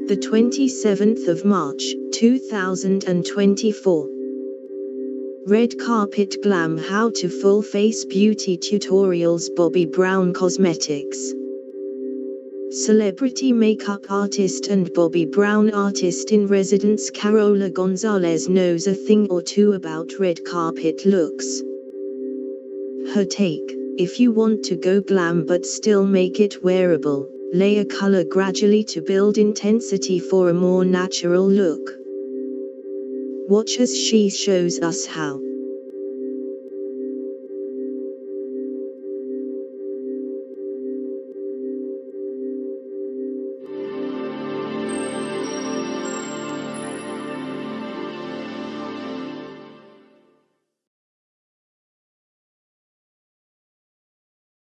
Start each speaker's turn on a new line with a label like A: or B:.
A: The 27th of March, 2024. Red Carpet Glam How to Full Face Beauty Tutorials Bobbi Brown Cosmetics. Celebrity makeup artist and Bobbi Brown artist in Residence Carola Gonzalez knows a thing or two about red carpet looks. Her take: if you want to go glam but still make it wearable, layer color gradually to build intensity for a more natural look. Watch as she shows us how.